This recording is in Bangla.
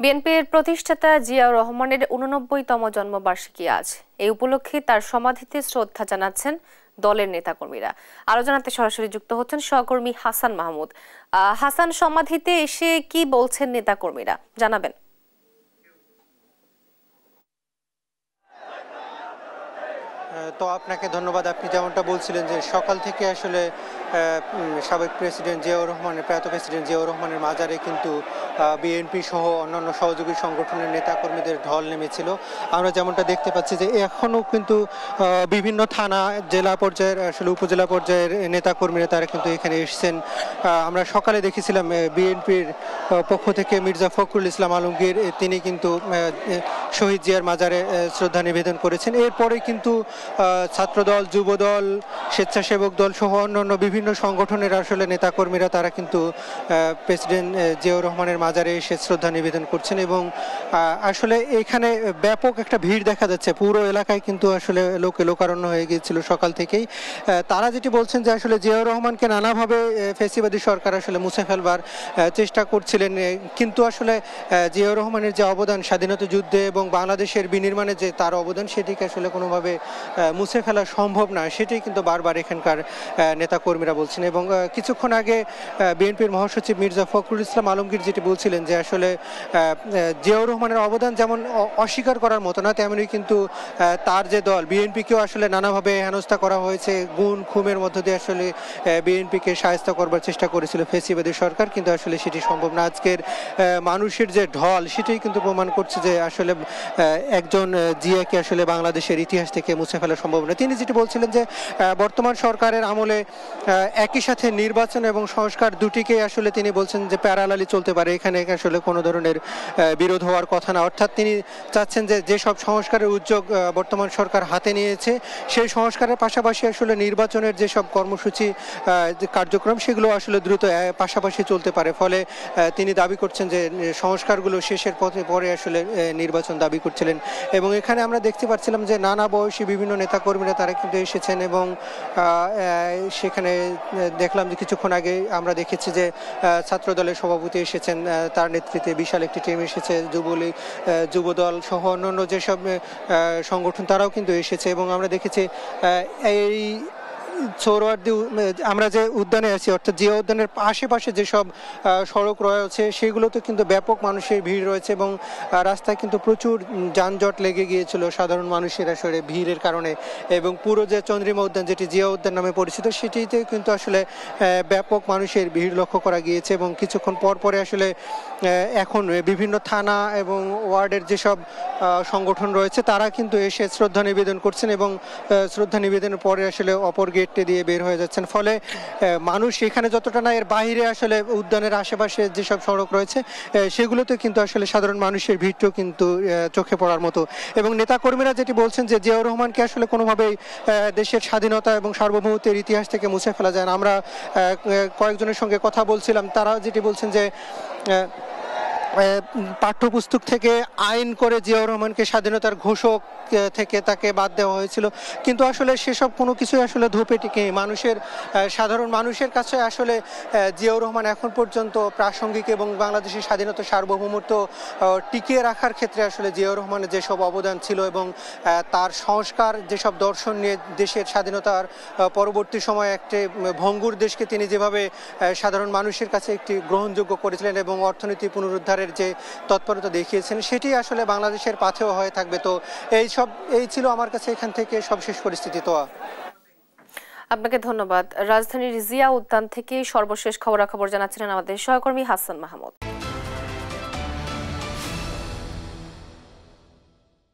বিএনপির প্রতিষ্ঠাতা জিয়াউর রহমানের ৮৯তম জন্মবার্ষিকী আজ। এই উপলক্ষে তার সমাধিতে শ্রদ্ধা জানাচ্ছেন দলের নেতাকর্মীরা। আরো জানাতে সরাসরি যুক্ত হচ্ছেন সহকর্মী হাসান মাহমুদ। হাসান, সমাধিতে এসে কি বলছেন নেতাকর্মীরা, জানাবেন। তো আপনাকে ধন্যবাদ। আপনি যেমনটা বলছিলেন যে সকাল থেকে আসলে সাবেক প্রেসিডেন্ট জিয়াউর রহমানের, প্রয়াত প্রেসিডেন্ট জিয়াউর রহমানের মাজারে কিন্তু বিএনপি সহ অন্যান্য সহযোগী সংগঠনের নেতাকর্মীদের ঢল নেমেছিল। আমরা যেমনটা দেখতে পাচ্ছি যে এখনও কিন্তু বিভিন্ন থানা, জেলা পর্যায়ের, আসলে উপজেলা পর্যায়ের নেতাকর্মীরা তারা কিন্তু এখানে এসেছেন। আমরা সকালে দেখেছিলাম বিএনপির পক্ষ থেকে মির্জা ফখরুল ইসলাম আলমগীর, তিনি কিন্তু শহীদ জিয়ার মাজারে শ্রদ্ধা নিবেদন করেছেন। এরপরে কিন্তু ছাত্রদল, যুবদল, স্বেচ্ছাসেবক দল সহ অন্যান্য বিভিন্ন সংগঠনের আসলে নেতাকর্মীরা তারা কিন্তু প্রেসিডেন্ট জিয়াউর রহমানের মাজারে এসে শ্রদ্ধা নিবেদন করছেন এবং আসলে এখানে ব্যাপক একটা ভিড় দেখা যাচ্ছে। পুরো এলাকায় কিন্তু আসলে লোকারণ্য হয়ে গিয়েছিল সকাল থেকেই। তারা যেটি বলছেন যে আসলে জিয়াউর রহমানকে নানাভাবে ফ্যাসিবাদী সরকার আসলে মুছে ফেলবার চেষ্টা করছিলেন, কিন্তু আসলে জিয়াউর রহমানের যে অবদান স্বাধীনতা যুদ্ধে এবং বাংলাদেশের বিনির্মাণে যে তার অবদান, সেটিকে আসলে কোনোভাবে মুছে ফেলা সম্ভব না, সেটাই কিন্তু বারবার এখানকার নেতাকর্মীরা বলছেন। এবং কিছুক্ষণ আগে বিএনপির মহাসচিব মির্জা ফখরুল ইসলাম আলমগীর যেটি বলছিলেন যে আসলে জিয়াউর রহমানের অবদান যেমন অস্বীকার করার মতো না, তেমনই কিন্তু তার যে দল বিএনপিকেও আসলে নানাভাবে হেনস্থা করা হয়েছে। গুণ খুমের মধ্য দিয়ে আসলে বিএনপিকে শায়েস্তা করবার চেষ্টা করেছিল ফ্যাসিবাদী সরকার, কিন্তু আসলে সেটি সম্ভব না। আজকের মানুষের যে ঢল, সেটাই কিন্তু প্রমাণ করছে যে আসলে একজন জিয়াকে আসলে বাংলাদেশের ইতিহাস থেকে মুছে ফেলা সম্ভব না। তিনি যেটি বলছিলেন যে বর্তমান সরকারের আমলে একই সাথে নির্বাচন এবং সংস্কার দুটিকে আসলে তিনি বলছেন যে প্যারালালি চলতে পারে, এখানে আসলে কোনো ধরনের বিরোধ হওয়ার কথা না। অর্থাৎ তিনি চাচ্ছেন যে যেসব সংস্কারের উদ্যোগ বর্তমান সরকার হাতে নিয়েছে, সেই সংস্কারের পাশাপাশি আসলে নির্বাচনের যেসব কর্মসূচি, কার্যক্রম, সেগুলো আসলে দ্রুত পাশাপাশি চলতে পারে। ফলে তিনি দাবি করছেন যে সংস্কারগুলো শেষের পরে আসলে নির্বাচন দাবি করছিলেন। এবং এখানে আমরা দেখতে পাচ্ছিলাম যে নানা বয়সী বিভিন্ন নেতাকর্মীরা তারা কিন্তু এসেছেন এবং সেখানে দেখলাম যে কিছুক্ষণ আগে আমরা দেখেছি যে ছাত্র দলের সভাপতি এসেছেন, তার নেতৃত্বে বিশাল একটি টিম এসেছে। যুবলীগ, যুবদল সহ অন্যান্য যেসব সংগঠন তারাও কিন্তু এসেছে এবং আমরা দেখেছি এই সোহরাওয়ার্দী আমরা যে উদ্যানে আছি, অর্থাৎ জিয়া উদ্যানের আশেপাশে যেসব সড়ক রয়েছে সেগুলোতে কিন্তু ব্যাপক মানুষের ভিড় রয়েছে এবং রাস্তায় কিন্তু প্রচুর যানজট লেগে গিয়েছিল সাধারণ মানুষের আসলে ভিড়ের কারণে। এবং পুরো যে চন্দ্রিমা উদ্যান, যেটি জিয়া উদ্যান নামে পরিচিত, সেটিতে কিন্তু আসলে ব্যাপক মানুষের ভিড় লক্ষ্য করা গিয়েছে। এবং কিছুক্ষণ পরে আসলে এখন বিভিন্ন থানা এবং ওয়ার্ডের যেসব সংগঠন রয়েছে তারা কিন্তু এসে শ্রদ্ধা নিবেদন করছেন এবং শ্রদ্ধা নিবেদনের পরে আসলে অপর গেট দিয়ে বের হয়ে যাচ্ছেন। ফলে মানুষ এখানে যতটা না, এর বাইরে আসলে উদ্যানের আশেপাশে যেসব সড়ক রয়েছে সেগুলোতে কিন্তু আসলে সাধারণ মানুষের ভিড়ও কিন্তু চোখে পড়ার মতো। এবং নেতাকর্মীরা যেটি বলছেন যে জিয়াউর রহমানকে আসলে কোনোভাবেই দেশের স্বাধীনতা এবং সার্বভৌমত্বের ইতিহাস থেকে মুছে ফেলা যায় না। আমরা কয়েকজনের সঙ্গে কথা বলছিলাম, তারা যেটি বলছেন যে পাঠ্যপুস্তক থেকে আইন করে জিয়াউর রহমানকে স্বাধীনতার ঘোষক থেকে তাকে বাদ দেওয়া হয়েছিল, কিন্তু আসলে সেসব কোনো কিছুই আসলে ধূপে টিকে সাধারণ মানুষের কাছে আসলে জিয়াউর রহমান এখন পর্যন্ত প্রাসঙ্গিক এবং বাংলাদেশের স্বাধীনতা সার্বভৌমত্ব টিকিয়ে রাখার ক্ষেত্রে আসলে জিয়াউর রহমানের যেসব অবদান ছিল এবং তার সংস্কার, যেসব দর্শন নিয়ে দেশের স্বাধীনতার পরবর্তী সময়ে একটি ভঙ্গুর দেশকে তিনি যেভাবে সাধারণ মানুষের কাছে একটি গ্রহণযোগ্য করেছিলেন এবং অর্থনীতি পুনরুদ্ধারের যে তৎপরতা দেখিয়েছেন, সেটি আসলে বাংলাদেশের পাথেয় হয়ে থাকবে। তো এই ছিল আমার কাছে এখান থেকে সবশেষ পরিস্থিতি। তো আপনাকে ধন্যবাদ। রাজধানীর জিয়া উদ্যান থেকে সর্বশেষ খবরাখবর জানাচ্ছিলেন আমাদের সহকর্মী হাসান মাহমুদ।